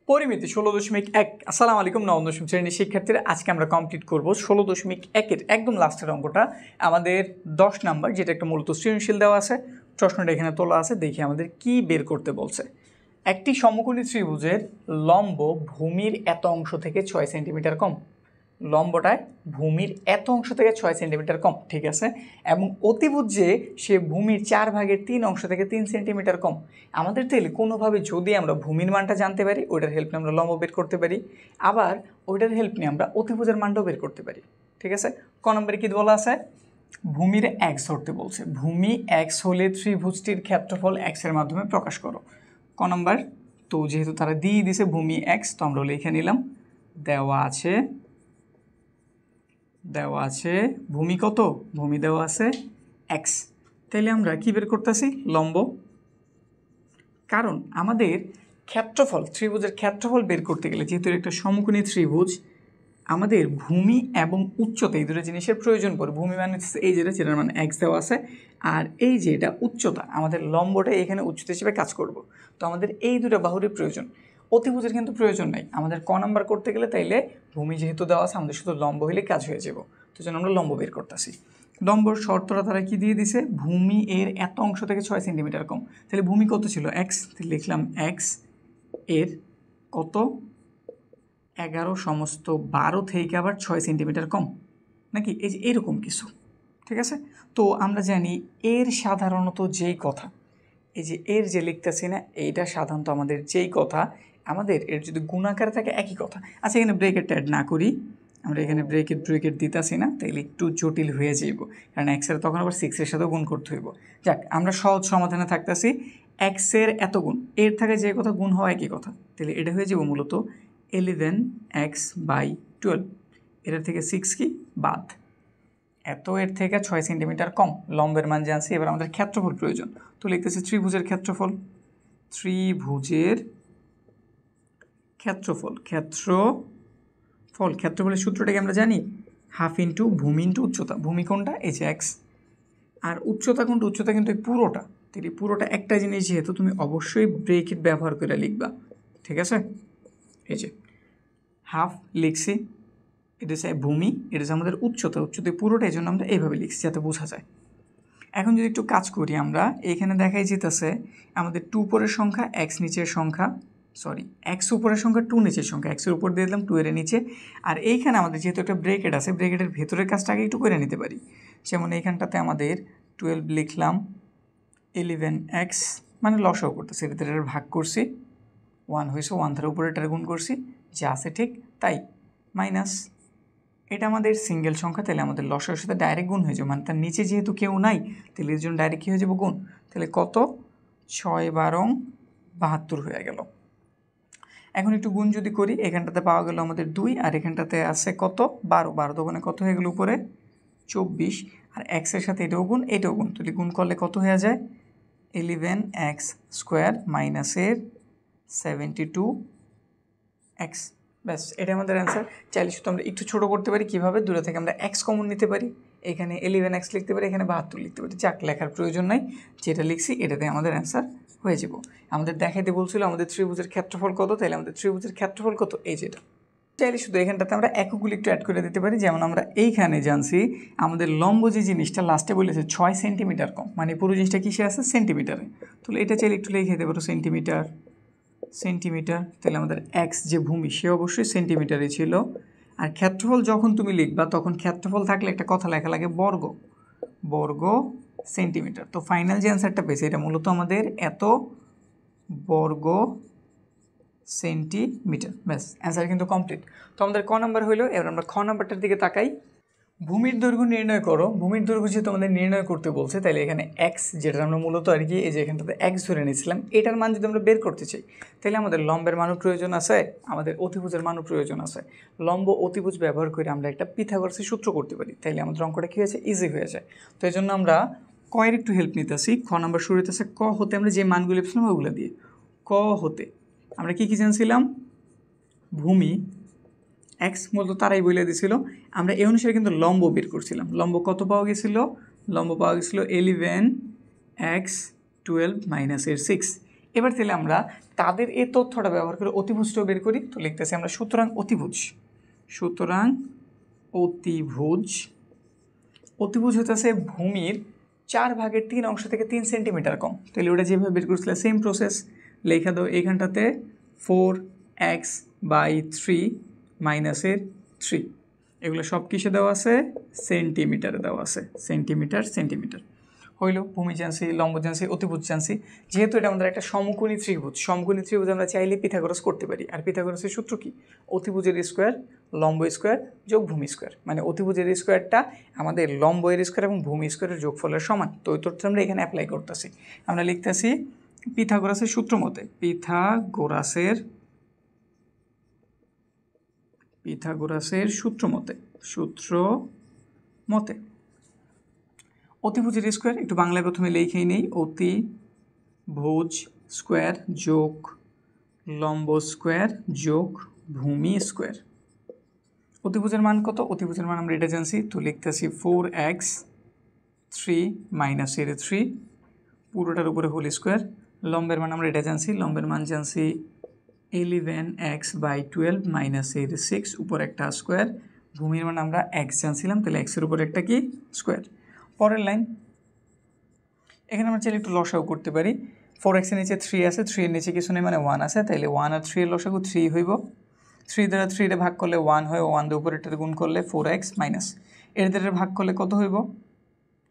পরিমিতি 16.1। আসসালামু আলাইকুম নবম দশম শ্রেণীর শিক্ষার্থীরা, আজকে আমরা কমপ্লিট করব 16.1-এর একদম লাস্টের অঙ্কটা, আমাদের 10 নাম্বার, যেটা একটা মূলত সৃজনশীল দেওয়া আছে। প্রশ্নটা এখানে তোলা আছে, দেখি আমাদের কি বের করতে বলছে। একটি সমকোণী ত্রিভুজের লম্ব ভূমির এত অংশ থেকে 6 সেন্টিমিটার কম। লম্বটায় ভূমির এত অংশ থেকে 6 সেন্টিমিটার কম, ঠিক আছে। এবং অতিভুজ যে সে ভূমির 4/3 অংশ থেকে 3 সেন্টিমিটার কম। আমাদের তাহলে কোনোভাবে যদি আমরা ভূমির মানটা জানতে পারি, ওইটার হেল্প নিয়ে আমরা লম্ব বের করতে পারি, আবার ওইটার হেল্প নিয়ে আমরা অতিভুজের মানটাও বের করতে পারি, ঠিক আছে। ক নম্বরে কী বলা আছে? ভূমির এক্স ধরতে বলছে। ভূমি এক্স হলে ত্রিভুজটির ক্ষেত্রফল এক্সের মাধ্যমে প্রকাশ করো। ক নম্বর, তো যেহেতু তারা দিয়ে দিছে ভূমি এক্স, তো আমরা লিখে নিলাম। দেওয়া আছে ভূমি কত? ভূমি দেওয়া আছে এক্স। তাইলে আমরা কি বের করতেছি? লম্ব। কারণ আমাদের ক্ষেত্রফল, ত্রিভুজের ক্ষেত্রফল বের করতে গেলে, যেহেতু একটা সমকোণী ত্রিভুজ, আমাদের ভূমি এবং উচ্চতা এই দুটো জিনিসের প্রয়োজন পড়ে। ভূমি মানে এই যেটার মানে এক্স দেওয়া আছে, আর এই যে এটা উচ্চতা, আমাদের লম্বটা এখানে উচ্চতা হিসেবে কাজ করব। তো আমাদের এই দুটো বাহুরই প্রয়োজন, অতিভুজের কিন্তু প্রয়োজন নাই আমাদের ক নাম্বার করতে গেলে। তাইলে ভূমি যেহেতু দেওয়া আছে, আমাদের শুধু লম্ব হইলে কাজ হয়ে যাব। তো জন্য আমরা লম্ব বের করতেছি। লম্বর শর্তটা তারা কি দিয়ে দিছে? ভূমি এর এত অংশ থেকে 6 সেন্টিমিটার কম। তাহলে ভূমি কত ছিল? এক্স। তাহলে লিখলাম এক্স এর কত? 11/12 থেকে আবার 6 সেন্টিমিটার কম, নাকি এই যে এরকম কিছু, ঠিক আছে। তো আমরা জানি এর সাধারণত যেই কথা, এই যে এর যে লিখতেছি না, এইটা সাধারণত আমাদের যেই কথা, আমাদের এর যদি গুণাকার থাকে একই কথা। আচ্ছা, এখানে ব্রেকেট অ্যাড না করি, আমরা এখানে ব্রেকেট দিতেছি না, তাইলে একটু জটিল হয়ে যাইব, কারণ এক্সের তখন আবার 6-এর সাথেও গুণ করতে হইব। যাক, আমরা সহজ সমাধানে থাকতেছি। এক্সের এত গুণ, এর থাকে যে কথা গুণ হওয়া একই কথা, তাহলে এটা হয়ে যাব মূলত 11x/12। এটার থেকে 6 কি বাদ, এত এর থেকে 6 সেন্টিমিটার কম। লম্বের মান জানছি, এবার আমাদের ক্ষেত্রফল প্রয়োজন। তো লিখতেছি ত্রিভুজের ক্ষেত্রফল। ক্ষেত্রফলের সূত্রটাকে আমরা জানি, হাফ ইন্টু ভূমি ইন্টু উচ্চতা। ভূমি কোনটা? এই যে এক্স। আর উচ্চতা কোনটা? উচ্চতা কিন্তু এই পুরোটা। তাহলে পুরোটা একটা জিনিস, যেহেতু তুমি অবশ্যই ব্রেকেট ব্যবহার করে লিখবা, ঠিক আছে। এই যে হাফ লিখছি, এটা হচ্ছে ভূমি, এটা হচ্ছে আমাদের উচ্চতা পুরোটা, এই জন্য আমরা এইভাবে লিখছি যাতে বোঝা যায়। এখন যদি একটু কাজ করি, আমরা এখানে দেখাই যেতেছে আমাদের 2 উপরের সংখ্যা, এক্স নিচের সংখ্যা, এক্স উপরের সংখ্যা, 2 নিচের সংখ্যা। এক্সের উপর দিয়ে দিলাম, 2 এর নিচে। আর এইখানে আমাদের যেহেতু একটা ব্রেকেট আছে, ব্রেকেটের ভেতরের কাজটা আগে একটু করে নিতে পারি। যেমন এইখানটাতে আমাদের 12 লিখলাম, 11x মানে লসাও করতেছি, এটার ভাগ করছি, 1 হয়েছে, 1 ধারে উপরে এটার গুণ করছি, যা আছে ঠিক তাই, মাইনাস এটা আমাদের সিঙ্গেল সংখ্যা, তাহলে আমাদের লসার সাথে ডাইরেক্ট গুণ হয়ে যাবে, মানে তার নিচে যেহেতু কেউ নাই, তাহলে এর জন্য ডাইরেক্ট কী হয়ে যাবো? গুণ। তাহলে কত? 6/12 হয়ে গেল। এখন একটু গুণ যদি করি, এখানটাতে পাওয়া গেল আমাদের 2, আর এখানটাতে আছে কত? 12 দোকানে কত হয়ে গেল? উপরে 24, আর এক্সের সাথে এটাও গুণ এটাও গুণ, তাহলে গুণ করলে কত হয়ে যায়? 11x² মাইনাসের 72x। ব্যাস, এটা আমাদের অ্যান্সার। চাইলে শুধু আমরা একটু ছোটো করতে পারি, কীভাবে? দূরে থেকে আমরা এক্স কমন নিতে পারি, এখানে 11x লিখতে পারি, এখানে 72 লিখতে পারি। যাক, লেখার প্রয়োজন নাই, যেটা লিখছি এটাতে আমাদের অ্যান্সার হয়ে যাব। আমাদের দেখাইতে বলছিল আমাদের ত্রিভুজের ক্ষেত্রফল কত, তাইলে আমাদের ত্রিভুজের ক্ষেত্রফল কত? এই যেটা। চাইলে শুধু এখানটাতে আমরা এককগুলি একটু অ্যাড করে দিতে পারি। যেমন আমরা এইখানে জানছি আমাদের লম্ব যে জিনিসটা লাস্টে বলেছে 6 সেন্টিমিটার কম, মানে পুরো জিনিসটা কিসে আছে? সেন্টিমিটারে। তাহলে এটা চাইলে একটু লিখে দিতে পারো সেন্টিমিটার। তাহলে আমাদের এক্স যে ভূমি, সে অবশ্যই সেন্টিমিটারে ছিল। আর ক্ষেত্রফল যখন তুমি লিখবা, তখন ক্ষেত্রফল থাকলে একটা কথা লেখা লাগে বর্গ সেন্টিমিটার। তো ফাইনাল যে অ্যান্সারটা পেয়েছে, এটা মূলত আমাদের এত বর্গ সেন্টিমিটার। ব্যাস, অ্যান্সার কিন্তু কমপ্লিট। তো আমাদের ক নাম্বার হইলো। এবার আমরা খ নাম্বারটার দিকে তাকাই। ভূমির দৈর্ঘ্য নির্ণয় করো। ভূমির দৈর্ঘ্য যেহেতু আমাদের নির্ণয় করতে বলছে, তাহলে এখানে এক্স, যেটা আমরা মূলত আর কি এই যে এখানটাতে এক্স ধরে নিয়েছিলাম, এটার মান যদি আমরা বের করতে চাই, তাহলে আমাদের লম্বের মানও প্রয়োজন আছে, আমাদের অতিভুজের মানও প্রয়োজন আছে। লম্ব অতিভুজ ব্যবহার করে আমরা একটা পিথাগোরাসের সূত্র করতে পারি, তাইলে আমাদের অঙ্কটা কী হয়েছে? ইজি হয়ে যায়। তো এই জন্য আমরা কয়ের একটু হেল্প নিতেছি। খ নাম্বার শুরু হইতেছে ক হতে আমরা যে মানগুলো পেয়েছিলাম ওগুলো দিয়ে। ক হতে আমরা কী জানছিলাম? ভূমি এক্স মূলত তারাই বলে দিয়েছিল। আমরা এই অনুসারে কিন্তু লম্ব বের করছিলাম। লম্ব কত পাওয়া গেছিল? লম্ব পাওয়া গেছিলো 11x12 - এর 6। এবার তাহলে আমরা তাদের এই তথ্যটা ব্যবহার করে অতিভুজটাও বের করি। তো লিখতেছি আমরা সুতরাং অতিভুজ অতিভুজ হতেছে ভূমির 4/3 অংশ থেকে 3 সেন্টিমিটার কম। তাহলে ওটা যেভাবে বের করছিল সেম প্রসেস লেখা দাও। এইখানটাতে 4x/3 -3 এগুলো সব কিসে দেওয়া আছে? সেন্টিমিটারে দেওয়া আছে। সেন্টিমিটার হইল ভূমি জানছি, লম্ব জানছি, অতিভুজ জানছি। যেহেতু এটা আমাদের একটা সমকোণী ত্রিভুজ আমরা চাইলে পিথাগোরাস করতে পারি। আর পিথাগোরাসের সূত্র কি? অতিভুজের স্কোয়ার লম্ব স্কোয়ার যোগ ভূমি স্কোয়ার, মানে অতিভুজের স্কোয়ারটা আমাদের লম্বের স্কোয়ার এবং ভূমি স্কোয়ারের যোগফলের সমান। তো ওই তথ্য আমরা এখানে অ্যাপ্লাই করতেছি। আমরা লিখতেছি পিথাগোরাসের সূত্র সূত্র মতে অতিভুজের স্কোয়ার একটু বাংলায় প্রথমে লিখেই নেই। অতিভুজ স্কোয়ার যোগ লম্ব স্কোয়ার যোগ ভূমি স্কোয়ার। অতিভুজের মান কত? অতিভুজের মান আমরা এটা জানছি। তো লিখতেছি 4x3 - 3 পুরোটার উপরে হোল স্কোয়ার। লম্বের মান আমরা এটা জানছি। লম্বের মান জানছি 11x/12 - 6 উপর একটা স্কোয়ার। ভূমির মান আমরা x জানছিলাম, তাহলে x এর উপর একটা কি স্কোয়ার। পরের লাইন, এখানে আমরা চাইলে একটু লসাগু করতে পারি। 4x এর নিচে 3 আছে, 3 এর নিচে কিছু নেই মানে 1 আছে, তাইলে 1 আর 3 এর লসাগু 3 হইব। 3 দ্বারা 3 ভাগ করলে 1 হয়, 1 দিয়ে উপরেরটাতে গুণ করলে 4x মাইনাস এর দ্বারা ভাগ করলে কত হইব?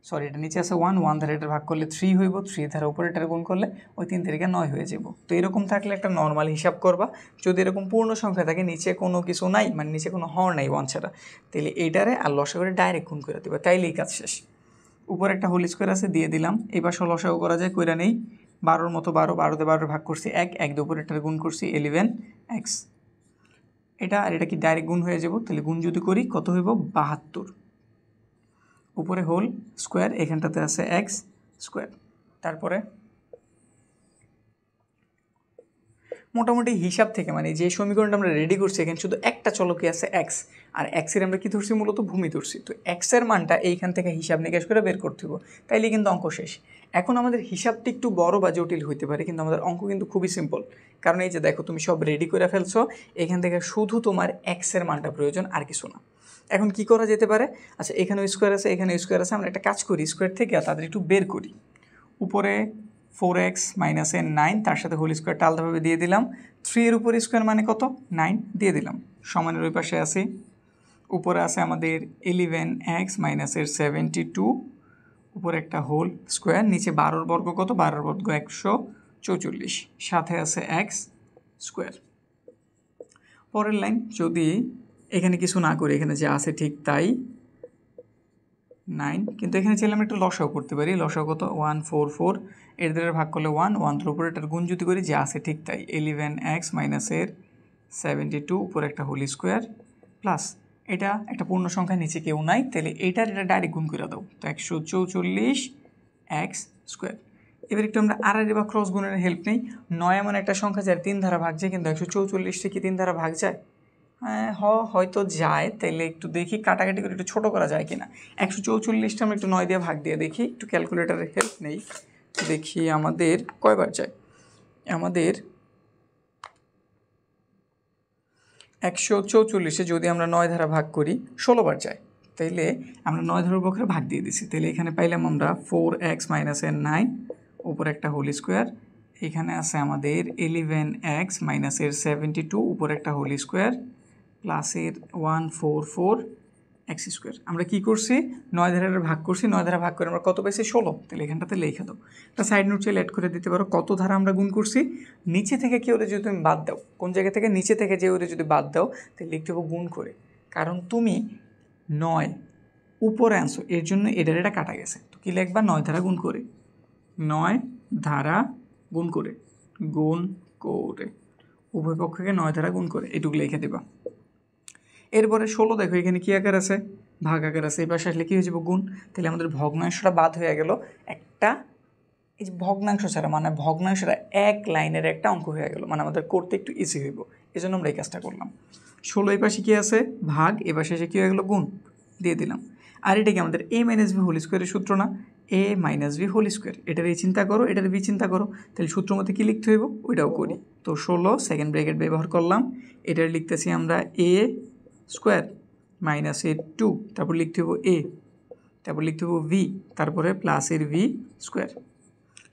সরি, এটা নিচে আছে 1 দ্বারা এটা ভাগ করলে 3 হইব, 3 দ্বারা উপরেরটা গুণ করলে ওই 3 থেকে 9 হয়ে যাব। তো এরকম থাকলে একটা নর্মাল হিসাব করবা। যদি এরকম পূর্ণ সংখ্যা থাকে, নিচে কোনো কিছু নাই, মানে নিচে কোনো হর নাই 1 ছাড়া, তাহলে এইটারে আর লসাগুরে ডাইরেক্ট গুণ করে দেবা, তাইলেই কাজ শেষ। উপর একটা হোল স্কোয়ার আছে, দিয়ে দিলাম। এবার লসাগু করা যায়, কইরা নেই। 12 মতো 12 দিয়ে 12 ভাগ করছি 1 দিয়ে উপরেরটা গুণ করছি 11x। এটা আর এটা কি ডাইরেক্ট গুণ হয়ে যাব, তাহলে গুণ যদি করি কত হইব? 72। উপরে হোল স্কোয়ার, এখানটাতে আছে x স্কোয়ার। তারপরে মোটামুটি হিসাব থেকে, মানে যে সমীকরণটা আমরা রেডি করছি, এখানে শুধু একটা চলকই আছে x, আর x এর আমরা কি ধরছি? মূলত ভূমি ধরছি। তো x এর মানটা এইখান থেকে হিসাব নিকাশ করে বের করতে হবে, তাইলে কিন্তু অঙ্ক শেষ। এখন আমাদের হিসাবটি একটু বড় বা জটিল হইতে পারে, কিন্তু আমাদের অঙ্ক কিন্তু খুবই সিম্পল। কারণ এই যে দেখো, তুমি সব রেডি করে ফেলছো, এখান থেকে শুধু তোমার x এর মানটা প্রয়োজন, আর কিছু না। এখন কি করা যেতে পারে? আচ্ছা, এখানে স্কোয়ার আছে, এখানে স্কোয়ার আছে, আমরা একটা কাজ করি, স্কোয়ার থেকে তাদের একটু বের করি। উপরে 4x - 9, তার সাথে হোল স্কোয়ারটা আলাদাভাবে দিয়ে দিলাম। 3 এর উপর স্কোয়ার মানে কত? 9 দিয়ে দিলাম। সমানের ওই পাশে আছে, উপরে আছে আমাদের 11x - 72, উপরে একটা হোল স্কোয়ার, নিচে 12 বর্গ কত? 12 বর্গ 144, সাথে আছে x স্কোয়ার। পরের লাইন, যদি এখানে কিছু না করি, এখানে যে আছে ঠিক তাই 9, কিন্তু এখানে চাইলে আমরা একটু লসাও করতে পারি। লসাও কত? 144, এর দ্বারা ভাগ করলে 1 দ্বারা উপরে এটার গুণ যদি করি, যে আছে ঠিক তাই 11x - 72 উপরে একটা হোল স্কোয়ার প্লাস এটা একটা পূর্ণ সংখ্যা, নিচে কেউ নাই, তাহলে এটা ডাইরেক্ট গুণ করে দাও। তো 144x স্কোয়ার। এবার একটু আমরা আড়াআড়ি বা ক্রস গুণের হেল্প নেই। 9 এমন একটা সংখ্যা যার 3 ধারা ভাগ যায়, কিন্তু 144টা কি 3 ধারা ভাগ যায়? হ্যাঁ, হয়তো যায়। তাইলে একটু দেখি কাটাকাটি করে একটু ছোটো করা যায় কিনা। 144টা আমরা একটু 9 দিয়ে ভাগ দিয়ে দেখি, একটু ক্যালকুলেটারের হেল্প নেই, দেখি আমাদের কয়বার যায়। আমাদের 144-এ যদি আমরা 9 ধারা ভাগ করি 16 বার যায়। তাইলে আমরা 9 ধারার পক্ষে ভাগ দিয়ে দিছি। তাইলে এখানে পাইলাম আমরা 4x - 9 উপর একটা হোল স্কোয়ার, এখানে আছে আমাদের 11x - 72 উপর একটা হোল স্কোয়ার প্লাসের 144x স্কোয়ার। আমরা কি করছি? 9 ধারার ভাগ করছি, 9 ধারা ভাগ করে আমরা কত পাইছি? 16। তাহলে এখানটাতে লিখে দাও। একটা সাইড নোট চাইলে অ্যাড করে দিতে পারো, কত ধারা আমরা গুণ করছি। নিচে থেকে কেউ যদি তুমি বাদ দাও, কোন জায়গা থেকে? নিচে থেকে যে ওরে যদি বাদ দাও, তাহলে লিখতে হবে গুণ করে। কারণ তুমি 9 উপরে আনছো, এর জন্য এটা কাটা গেছে। তো কী লিখবা? 9 ধারা গুণ করে, 9 ধারা গুণ করে, উভয় পক্ষকে 9 ধারা গুণ করে, এটুকু লিখে দেবা। এরপরে 16 দেখো, এখানে কী আকার আছে? ভাগ আকার আছে। এই পাশে আসলে কী হয়ে যাবে? গুণ। তাহলে আমাদের ভগ্নাংশটা বাদ হয়ে গেল একটা, এই যে ভগ্নাংশ ছাড়া, মানে ভগ্নাংশটা এক লাইনের একটা অঙ্ক হয়ে গেল, মানে আমাদের করতে একটু ইজি হইব, এই জন্য আমরা এই কাজটা করলাম। 16 এই পাশে কী আছে? ভাগ, এ পাশে এসে কী হয়ে গেলো? গুণ দিয়ে দিলাম। আর এটা কি আমাদের a মাইনাস বি হোল স্কোয়ারের সূত্র না, a minus B whole square, এটার এই চিন্তা করো, এটার বি চিন্তা করো, তাহলে সূত্র মধ্যে কী লিখতে হইব ওইটাও করি। তো 16 সেকেন্ড ব্র্যাকেট ব্যবহার করলাম, এটার লিখতেছি আমরা a স্কোয়ার মাইনাস এর 2, তারপর লিখতে হবো a, তারপর লিখতে হবো v, তারপরে প্লাসের v স্কোয়ার।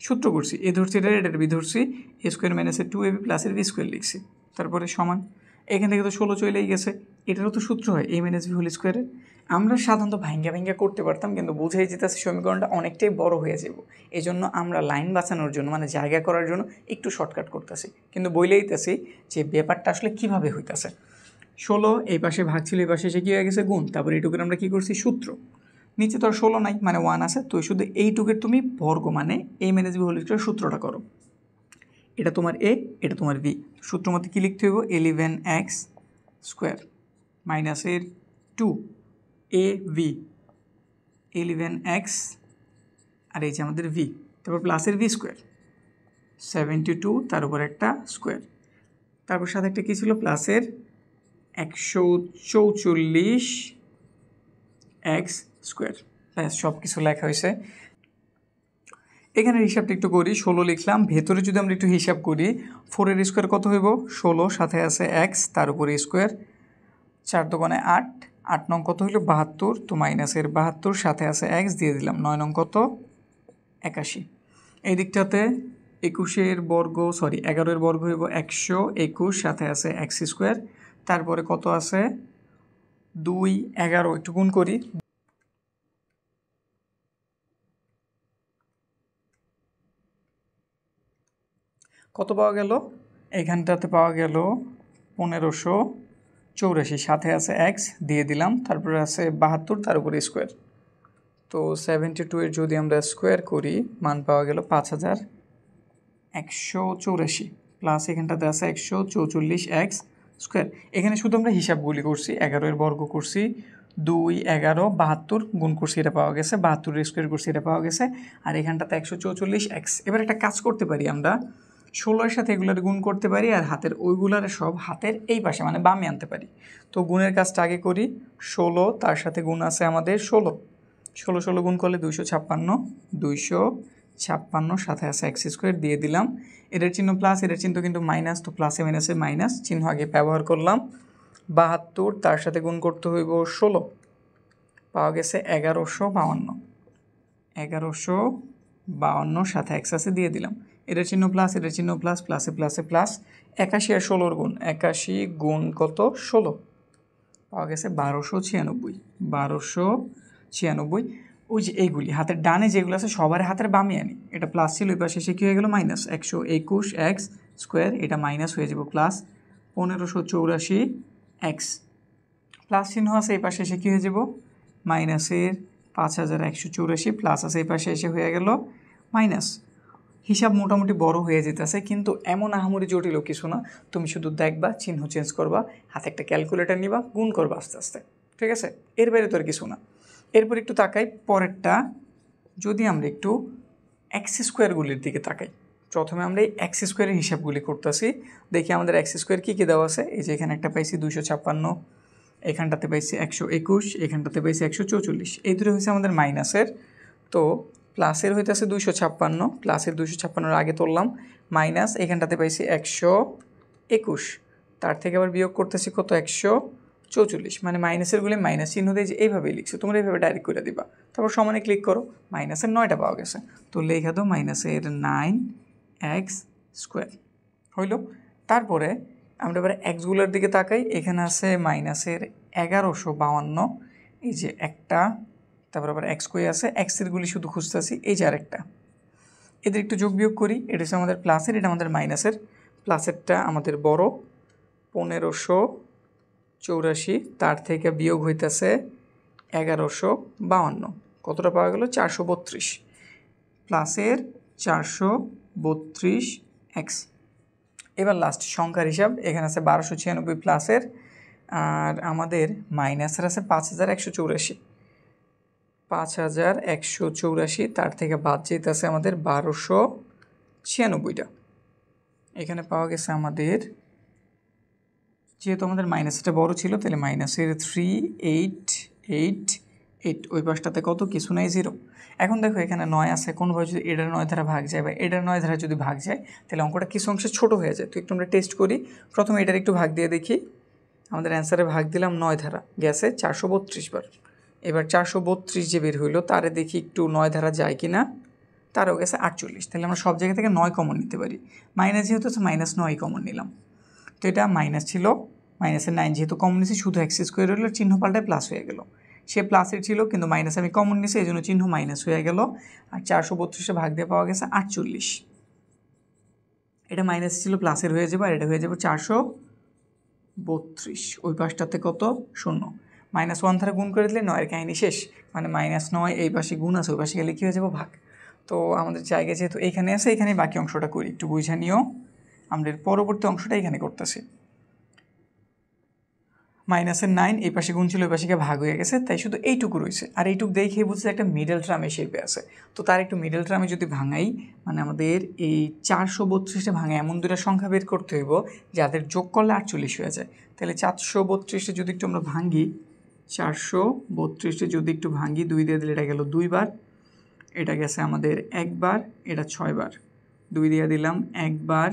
সূত্র করছি, এ ধরছি এটার বি ধরছি, a স্কোয়ার মাইনাসের 2ab প্লাসের v স্কোয়ার লিখছি, তারপরে সমান। এখান থেকে তো 16 চলেই গেছে, এটারও তো সূত্র হয় a মাইনাস বি হোল স্কোয়ারের। আমরা সাধারণত ভাঙ্গা করতে পারতাম, কিন্তু বুঝেই যেতেছে সমীকরণটা অনেকটাই বড় হয়ে যাব, এই জন্য আমরা লাইন বাঁচানোর জন্য মানে জায়গা করার জন্য একটু শর্টকাট করতেছি, কিন্তু বইলেইতেছি যে ব্যাপারটা আসলে কীভাবে হইতেছে। 16 এই পাশে ভাগ ছিল, এই পাশে এসে কী হয়ে গেছে গুণ, তারপর এইটুকুর আমরা কী করছি সূত্র, নিচে তো আর 16 নাই মানে 1 আছে, তো শুধু এইটুকের তুমি বর্গ মানে a minus B whole square সূত্রটা করো, এটা তোমার a, এটা তোমার b। সূত্র মধ্যে কী লিখতে হইব 11x স্কোয়ার মাইনাসের 2ab 11x আর এই যে আমাদের v, তারপর প্লাসের v স্কোয়ার 72, তার উপর একটা স্কোয়ার, তারপর সাথে একটা কী ছিল প্লাসের 144x স্কোয়ার, ব্যাস সব কিছু লেখা হয়েছে। এখানে হিসাবটা একটু করি, 16 লিখলাম, ভেতরে যদি আমরা একটু হিসাব করি 4 স্কোয়ার কত হইব 16, সাথে আছে x, তার উপরে স্কোয়ার, 4 দোকানে 8, 8 নং কত হইল 72, তো মাইনাসের 72, সাথে আছে x দিয়ে দিলাম, 9 নং কত 81। এই দিকটাতে 11 বর্গ হইব 121, সাথে আছে x স্কোয়ার, তারপরে কত আছে 2 11, একটু গুণ করি, কত পাওয়া গেল এখানটাতে পাওয়া গেল 1584, সাথে আছে x দিয়ে দিলাম, তারপরে আছে 72, তার উপরে স্কোয়ার, তো 72 এর যদি আমরা স্কোয়ার করি মান পাওয়া গেল 5184, প্লাস এখানটাতে আছে 144x স্কোয়ার। এখানে শুধু আমরা হিসাবগুলি করছি, 11 এর বর্গ করছি, 2 11 72 গুণ করছি, এটা পাওয়া গেছে, 72 এর স্কোয়ার করছি, এটা পাওয়া গেছে, আর এখানটাতে 144x। এবার একটা কাজ করতে পারি আমরা, 16 এর সাথে এগুলোর গুণ করতে পারি, আর হাতের ওইগুলার সব হাতের এই পাশে মানে বামে আনতে পারি। তো গুণের কাজটা আগে করি, 16 তার সাথে গুণ আছে আমাদের 16 গুণ করলে 256, 256 সাথে আছে x স্কোয়ার দিয়ে দিলাম, এটার চিহ্ন প্লাস, এটার চিহ্ন কিন্তু মাইনাস, তো প্লাসে মাইনাসে মাইনাস চিহ্ন আগে ব্যবহার করলাম, 72 তার সাথে গুণ করতে হইব 16, পাওয়া গেছে 1152, সাথে x আছে দিয়ে দিলাম, এটার চিহ্ন প্লাস, এটার চিহ্ন প্লাস, প্লাসে প্লাসে প্লাস, 81 আর 16 গুণ, 81 গুণ কত 16, পাওয়া গেছে 1296। ওই যে এইগুলি হাতের ডানে যেগুলো আছে সবার হাতের বামে আনি, এটা প্লাস ছিল, ওই পাশে এসে কী হয়ে গেল মাইনাস, 121x স্কোয়ার, এটা মাইনাস হয়ে যাব প্লাস 1584x, প্লাস চিহ্ন আছে এই পাশে এসে কী হয়ে যাব মাইনাসের 5184, প্লাস আছে এই পাশে এসে হয়ে গেল মাইনাস। হিসাব মোটামুটি বড় হয়ে যেতেছে, কিন্তু এমন আহামরি জটিল কিছু না, তুমি শুধু দেখবা, চিহ্ন চেঞ্জ করবা, হাতে একটা ক্যালকুলেটর নিবা, গুণ করবা আস্তে আস্তে, ঠিক আছে, এর বাইরে তো আর কিছু না। এরপর একটু তাকাই পরেরটা, যদি আমরা একটু এক্স স্কোয়ারগুলির দিকে তাকাই, প্রথমে আমরা এই এক্স স্কোয়ারের হিসাবগুলি করতেছি, দেখি আমাদের এক্স স্কোয়ার কী কী দেওয়া আছে। এই যে এখানে একটা পাইছি 256, এখানটাতে পাইছি 121, এখানটাতে পাইছি 144, এই দুটো হয়েছে আমাদের মাইনাসের, তো প্লাসের হইতেছে 256, প্লাসের 256 আগে তুললাম, মাইনাস এখানটাতে পাইছি 121, তার থেকে আবার বিয়োগ করতেছি কত 144, মানে মাইনাসেরগুলি মাইনাস চিহ্ন দিয়ে যে এইভাবেই লিখছো, তোমরা এইভাবে ডাইরেক্ট করে দিবা, তারপর সমানে ক্লিক করো, মাইনাসের 9টা পাওয়া গেছে, তো লেখা দাও মাইনাসের 9x স্কোয়ার হইল। তারপরে আমরা এবার এক্সগুলোর দিকে তাকাই, এখানে আছে মাইনাসের 1152, এই যে একটা, তারপর আবার এক্স কই আছে, এক্সেরগুলি শুধু খুঁজতেছি, এই যে আরেকটা, এদের একটু যোগ বিয়োগ করি, এটা হচ্ছে আমাদের প্লাসের, এটা আমাদের মাইনাসের, প্লাসেরটা আমাদের বড় 1584, তার থেকে বিয়োগ হইতেছে 1152, কতটা পাওয়া গেল 432, প্লাসের 432x। এবার লাস্ট সংখ্যার হিসাব, এখানে আছে 1296 প্লাসের, আর আমাদের মাইনাসের আছে 5184, তার থেকে বাদ যেতেছে আমাদের 1296টা, এখানে পাওয়া গেছে আমাদের, যেহেতু আমাদের মাইনাসটা বড় ছিল তাহলে মাইনাসের 388 8, ওই পাশটাতে কত, কিছু নাই, 0। এখন দেখো এখানে 9 আছে, কোনোভাবে যদি এটার 9 দ্বারা ভাগ যায় বা এটার 9 দ্বারা যদি ভাগ যায় তাহলে অঙ্কটা কিছু অংশে ছোটো হয়ে যায়। তো একটু আমরা টেস্ট করি। প্রথমে এটার একটু ভাগ দিয়ে দেখি। আমাদের অ্যান্সারে ভাগ দিলাম 9 ধারা, গেছে 432 বার। এবার 432 যে বের হইলো তারে দেখি একটু 9 ধারা যায় কি না, তারও গেছে 48। তাহলে আমরা সব জায়গা থেকে 9 কমন নিতে পারি। মাইনাস যেহেতু -9 কমন নিলাম। তো এটা মাইনাস ছিল, মাইনাসের 9 যেহেতু কমন নিয়েছি শুধু এক্স স্কোয়ার হলো, চিহ্ন পাল্টায় প্লাস হয়ে গেল। সে প্লাসের ছিল কিন্তু মাইনাস আমি কমন নিয়েছি, এই জন্য চিহ্ন মাইনাস হয়ে গেল। আর 432 ভাগ দিয়ে পাওয়া গেছে 48। এটা মাইনাস ছিল প্লাসের হয়ে যাবে, আর এটা হয়ে যাবে 432। ওই পাশটাতে কত, 0। -1 ধারা গুণ করে দিলে 9-এর কাহিনী শেষ। মানে -9 এই পাশে গুণ আছে, ওই পাশে গেলে কী হয়ে যাবো, ভাগ। তো আমাদের জায়গা যেহেতু এইখানে আছে, এখানে বাকি অংশটা করি, একটু বুঝে নিও। আমরা পরবর্তী অংশটা এখানে করতেছি। -9 এই পাশে গুণ ছিল, ওই পাশে ভাগ হয়ে গেছে, তাই শুধু এইটুকু রয়েছে। আর এইটুকু দেখে বুঝছে একটা মিডল টার্মে শেপে আছে। তো তার একটু মিডল টার্মে যদি ভাঙাই, মানে আমাদের এই 432 ভাঙায় এমন দুটো সংখ্যা বের করতে হইব যাদের যোগ করলে 48 হয়ে যায়। তাহলে 432 যদি একটু আমরা ভাঙি, 432 যদি একটু ভাঙি, 2 দিয়ে দিলে এটা গেল 2 বার, এটা গেছে আমাদের 1 বার, এটা 6 বার। 2 দিয়ে দিলাম 1 বার,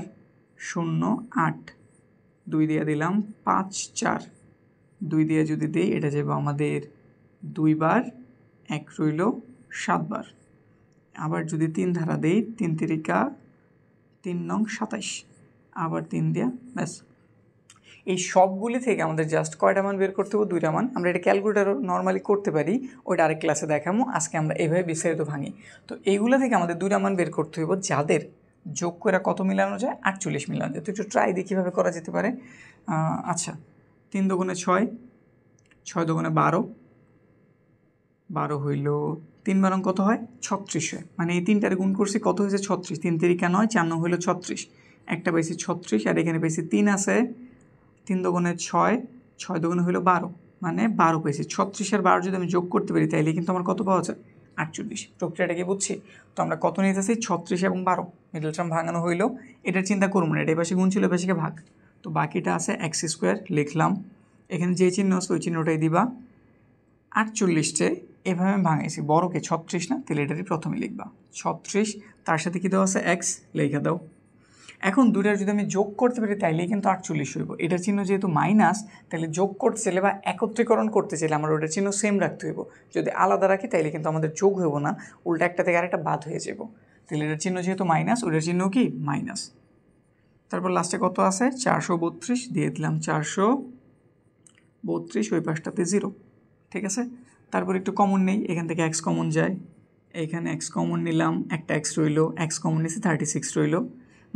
0 8, 2 দিয়ে দিলাম 5 4, 2 দিয়ে যদি দিই এটা যাবে আমাদের 2 বার, 1 রইল 7 বার। আবার যদি 3 ধারা দেই, 3 তিরিকা 3 নং 27, আবার 3 দিয়া, ব্যাস। এই সবগুলি থেকে আমাদের জাস্ট কয়টা মান বের করতে হবে, 2টা মান। আমরা এটা ক্যালকুলেটারও নর্মালি করতে পারি, ওইটা আরেক ক্লাসে দেখাবো। আজকে আমরা এভাবে বিস্তারিত ভাঙি। তো এইগুলো থেকে আমাদের 2টা মান বের করতে হইব যাদের যোগ করে কত মিলানো যায়, 48 মিলানো যায়। তো একটু ট্রাই দিয়ে কীভাবে করা যেতে পারে। আচ্ছা, 3 দুগুণে 6, 6 দুগুণে 12, 12 হইল 3 বারং কত হয়, 36 হয়। মানে এই 3টারে গুণ করছি, কত হয়েছে, 36। 3 তিরিকা 9, 4 9 হইল 36, একটা পাইছি 36, আর এখানে পাইছি 3 আছে, 3 দুগুণে 6, 6 দুগুণে হইল 12, মানে 12 পেয়েছি। 36 আর 12 যদি আমি যোগ করতে পারি তাইলে কিন্তু আমার কত পাওয়া যায়, 48। প্রক্রিয়াটা কি বুঝছি? তো আমরা কত নিতেছি, 36 এবং 12, মিডল টার্ম ভাঙানো হইলো। এটার চিন্তা করবো না, এটা পাশে গুণ ছিল, পাশে ভাগ। তো বাকিটা আছে এক্স স্কোয়ার, লিখলাম। এখানে যে চিহ্ন আছে ওই চিহ্নটাই দিবা। 48টে এভাবে আমি ভাঙাইছি, বড়কে 36 না, তাহলে এটারই প্রথমে লিখবা 36, তার সাথে কী দেওয়া আছে, এক্স, লেখা দাও। এখন দুটার যদি আমি যোগ করতে পারি তাইলেই কিন্তু 48 হইব। এটার চিহ্ন যেহেতু মাইনাস, তাহলে যোগ করতে চাইলে বা একত্রীকরণ করতে চাইলে আমার ওটার চিহ্ন সেম রাখতে হইব। যদি আলাদা রাখি তাইলে কিন্তু আমাদের যোগ হইব না, উল্টা একটা থেকে আরেকটা বাদ হয়ে যাব। তাহলে এটার চিহ্ন যেহেতু মাইনাস, ওটার চিহ্ন কি, মাইনাস। তারপর লাস্টে কত আছে, 432, দিয়ে দিলাম 432, ওই পাশটাতে 0, ঠিক আছে। তারপর একটু কমন নেই, এখান থেকে এক্স কমন যায়, এইখানে এক্স কমন নিলাম, একটা এক্স রইল, এক্স কমন নিয়েছি 36 রইল,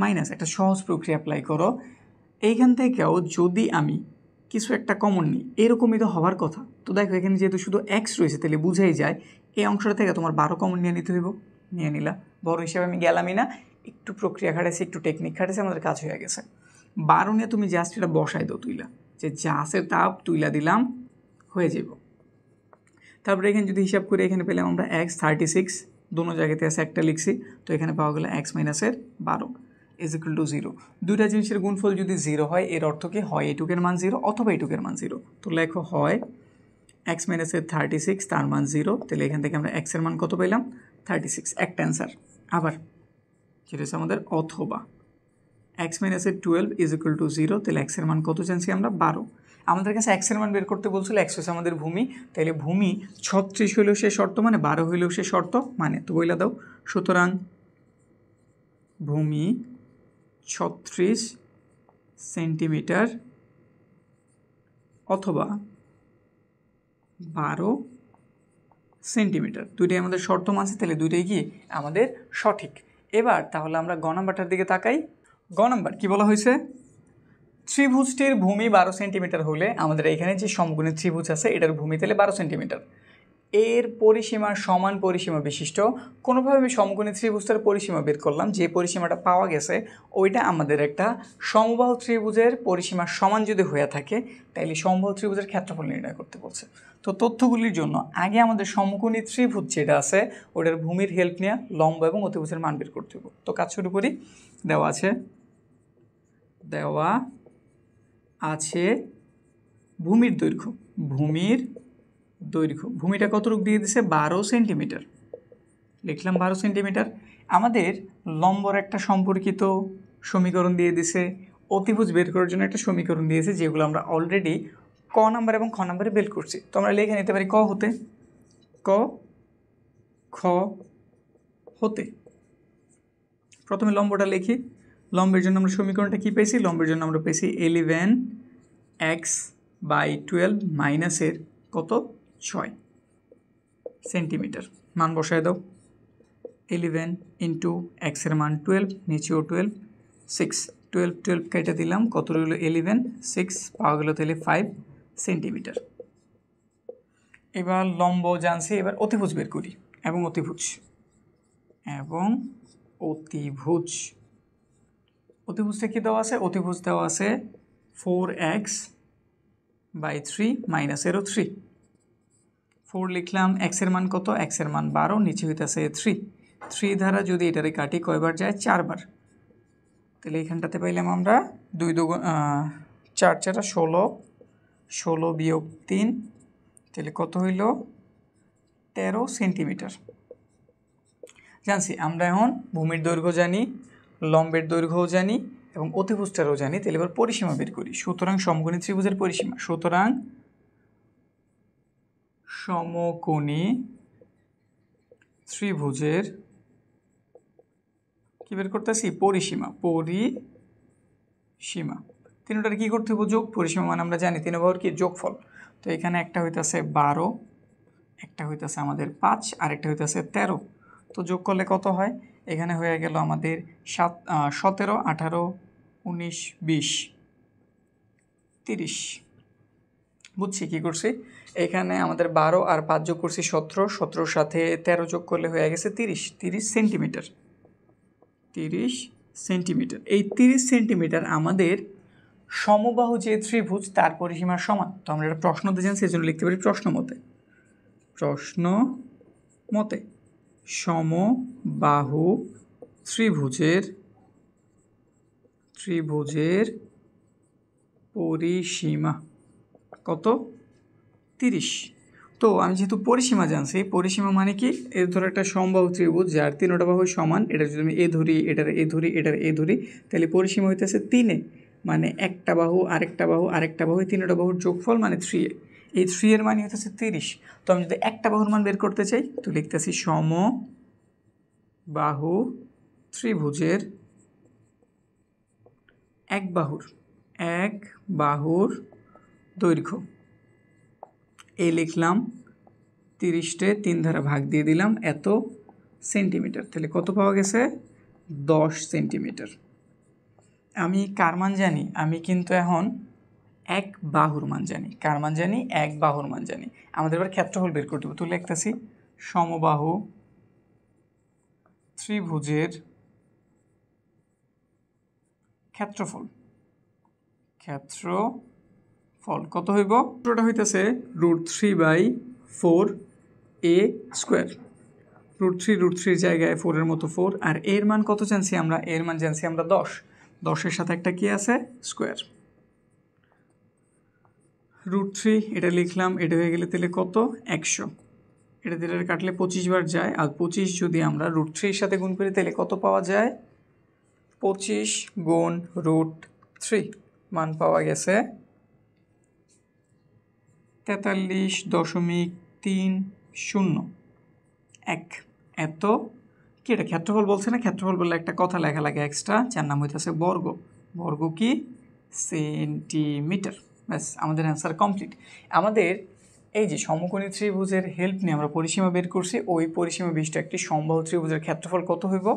মাইনাস। একটা সহজ প্রক্রিয়া অ্যাপ্লাই করো। এইখান থেকেও যদি আমি কিছু একটা কমন নিই, এরকমই তো হওয়ার কথা। তো দেখো এখানে যেহেতু শুধু এক্স রয়েছে, তাহলে বুঝাই যায় এই অংশটা থেকে তোমার 12 কমন নিয়ে নিতে হইব, নিয়ে নিলা। বড় হিসাবে আমি গেলামই না, একটু প্রক্রিয়া খাটাইছি, একটু টেকনিক খাটাইছি, আমাদের কাজ হয়ে গেছে। 12 নিয়ে তুমি জাস্ট এটা বসাই দাও, তুইলা, যে যা আছে তাপ তুইলা দিলাম, হয়ে যাব। তারপরে এখানে যদি হিসাব করে এখানে পেলাম আমরা এক্স 36, দোনো জায়গাতে আছে একটা লিখছি, তো এখানে পাওয়া গেল এক্স মাইনাসের 12 = 0। দুইটা জিনিসের গুণফল যদি 0 হয়, এর অর্থ কি, হয় এইটুকের মান 0 অথবা এইটুকের মান 0। তো লেখো হয় এক্স মাইনাসের 36, তার মান 0, তাহলে এখান থেকে আমরা এক্সের মান কত পেলাম, 36, একটা অ্যান্সার। আবার যেটা হচ্ছে আমাদের অথবা এক্স মাইনাসের 12 = 0, তাহলে এক্সের মান কত জানছি আমরা, 12। আমাদের কাছে এক্সের মান বের করতে বলছিল, এক্স হচ্ছে আমাদের ভূমি, তাইলে ভূমি 36 হইলেও সে শর্ত, মানে 12 হইলেও সে শর্ত, মানে তো বইলা দাও। সুতরাং ভূমি 36 সেন্টিমিটার অথবা 12 সেন্টিমিটার, দুইটাই আমাদের শর্ত মানছে, তাহলে দুইটাই কি আমাদের সঠিক। এবার তাহলে আমরা গ নাম্বারটার দিকে তাকাই। গ নাম্বার কী বলা হয়েছে, ত্রিভুজটির ভূমি 12 সেন্টিমিটার হলে আমাদের এখানে যে সমকোণী ত্রিভুজ আছে এটার ভূমি তাহলে 12 সেন্টিমিটার, এর পরিসীমার সমান পরিসীমা বিশিষ্ট কোনোভাবে আমি সমকোণী ত্রিভুজটার পরিসীমা বের করলাম, যে পরিসীমাটা পাওয়া গেছে ওইটা আমাদের একটা সমবাহু ত্রিভুজের পরিসীমার সমান যদি হয়ে থাকে, তাইলে সমবাহু ত্রিভুজের ক্ষেত্রফল নির্ণয় করতে বলছে। তো তথ্যগুলির জন্য আগে আমাদের সমকোণী ত্রিভুজ যেটা আছে ওটার ভূমির হেল্প নিয়ে লম্ব এবং অতিভুজের মান বের করতে হবে। তো কাজ শুরু করি। দেওয়া আছে ভূমির দৈর্ঘ্য, ভূমির দৈর্ঘ্য। ভূমিটা কতটুকু দিয়ে দিছে 12 সেন্টিমিটার, লিখলাম 12 সেন্টিমিটার। আমাদের লম্বর একটা সম্পর্কিত সমীকরণ দিয়ে দিছে, অতিভুজ বের করার জন্য একটা সমীকরণ দিয়েছে, যেগুলো আমরা অলরেডি ক নাম্বার এবং খ নাম্বারে বের করছি। তো আমরা লিখে নিতে পারি ক হতে, ক খ হতে। প্রথমে লম্বটা লিখি। লম্বের জন্য আমরা সমীকরণটা কী পেয়েছি? লম্বের জন্য আমরা পেয়েছি 11x/12 মাইনাসের কত 6 সেন্টিমিটার। মান বসায় দাও। 11 ইন্টু এক্সের মান 12, নিচেও 12, 6, 12 কেটে দিলাম, কত রইল 11, 6 পাওয়া গেল তাহলে 5 সেন্টিমিটার। এবার লম্ব জানছি, এবার অতিভুজ বের করি। এবং অতিভুজ অতিভুজটা কী দেওয়া আছে? অতিভুজ দেওয়া আছে 4x/3 মাইনাসেরও 3। 4 লিখলাম, এক্সের মান কত? এক্সের মান 12, নিচে হইতেছে 3। 3 দ্বারা যদি এটারে কাটি কয়বার যায়? 4 বার। তাহলে এখানটাতে পাইলাম আমরা 2 2 4 4 16, 16 বিয়োগ 3, তাহলে কত হইল? 13 সেন্টিমিটার। জানছি আমরা এখন ভূমির দৈর্ঘ্য জানি, লম্বের দৈর্ঘ্যও জানি এবং অতিভুজটারও জানি। তাহলে এবার পরিসীমা বের করি। সুতরাং সমকোণী ত্রিভুজের পরিসীমা, সুতরাং সমকোণী ত্রিভুজের কি বের করতেছি? পরিসীমা। পরিসীমা তিনটার কি করতে হবে? যোগ। পরিসীমা মানে আমরা জানি 3 বাহুর কি যোগফল। তো এখানে একটা হইতেছে 12, একটা হইতেছে আমাদের 5, আর একটা হইতেছে 13। তো যোগ করলে কত হয়? এখানে হয়ে গেল আমাদের 17, 18, 19, 20, 30। বুঝছি কী করছি? এখানে আমাদের 12 আর 5 যোগ করছি 17, 17 সাথে 13 যোগ করলে হয়ে গেছে 30 সেন্টিমিটার। 30 সেন্টিমিটার। এই 30 সেন্টিমিটার আমাদের সমবাহু যে ত্রিভুজ তার পরিসীমার সমান। তো আমরা এটা প্রশ্নতে জানি, সেই জন্য লিখতে পারি প্রশ্ন মতে সমবাহু ত্রিভুজের পরিসীমা কত? 30। তো আমি যেহেতু পরিসীমা জানছি, পরিসীমা মানে কি? এর ধরো একটা সমবাহু ত্রিভুজ যার 3টা বাহু সমান, এটা যদি আমি এ ধরি, এটার এ ধরি, এটার এ ধরি, তাহলে পরিসীমা হইতেছে 3 মানে একটা বাহু আরেকটা বাহু আরেকটা বাহু, 3টা বাহুর যোগফল মানে 3 এই 3 এর মান হইতেছে 30। তো আমি যদি একটা বাহুর মান বের করতে চাই, তো লিখতেছি সমবাহু ত্রিভুজের এক বাহুর দৈর্ঘ্য। এই লিখলাম 30টে 3 দ্বারা ভাগ দিয়ে দিলাম, এত সেন্টিমিটার। তাহলে কত পাওয়া গেছে? 10 সেন্টিমিটার। আমি কার মান জানি? আমি কিন্তু এখন এক বাহুর মান জানি। কার মান জানি? এক বাহুর মান জানি। আমাদের এবার ক্ষেত্রফল বের করতে হবে। তো লিখতেছি সমবাহু ত্রিভুজের ক্ষেত্রফল কত হইব? পুরোটা হইতেছে √3/4 a স্কোয়ার। √3 জায়গায় 4 এর মতো 4, আর এর মান কত জানছি আমরা? এর মান জানছি আমরা 10। 10-এর সাথে একটা কি আছে? স্কোয়ার। √3 এটা লিখলাম, এটা হয়ে গেলে তাহলে কত? 100। এটা দিলে কাটলে 25 বার যায়, আর 25 যদি আমরা √3-এর সাথে গুণ করি তাহলে কত পাওয়া যায়? 25 গুণ √3, মান পাওয়া গেছে 43.301। এত কি? এটা ক্ষেত্রফল বলছে না? ক্ষেত্রফল বললে একটা কথা লেখা লাগে এক্সট্রা, যার নাম হইতেছে বর্গ। বর্গ কি? সেন্টিমিটার। ব্যাস, আমাদের অ্যান্সার কমপ্লিট। আমাদের এই যে সমকোণী ত্রিভুজের হেল্প নিয়ে আমরা পরিসীমা বের করছি, ওই পরিসীমা বিশিষ্ট একটি সমবাহু ত্রিভুজের ক্ষেত্রফল কত হইব?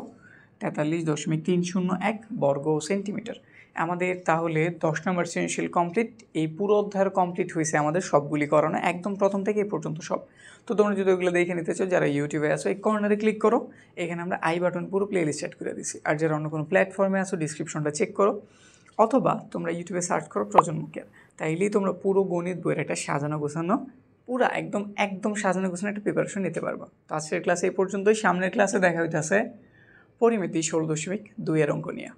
43.301 বর্গ সেন্টিমিটার। আমাদের তাহলে 10 নম্বর সৃজনশীল কমপ্লিট। এই পুরো অধ্যায়ের কমপ্লিট হয়েছে আমাদের সবগুলি করানো, একদম প্রথম থেকে এই পর্যন্ত সব। তো তোমরা যদি ওগুলো দেখে নিতে চাও, যারা ইউটিউবে আসো, এই কর্নারে ক্লিক করো, এখানে আমরা আই বাটন পুরো প্লেলিস্ট সেট করে দিছি। আর যারা অন্য কোনো প্ল্যাটফর্মে আসো, ডিসক্রিপশনটা চেক করো, অথবা তোমরা ইউটিউবে সার্চ করো প্রজন্ম কেয়ার। তাইলেই তোমরা পুরো গণিত বইয়ের একটা সাজানো গোছানো, পুরা একদম সাজানো গোছানো একটা প্রিপারেশন নিতে পারবা। তো আজকের ক্লাসে এই পর্যন্তই। সামনের ক্লাসে দেখা হইতেছে পরিমিতি 16.2 এর অঙ্ক নিয়ে।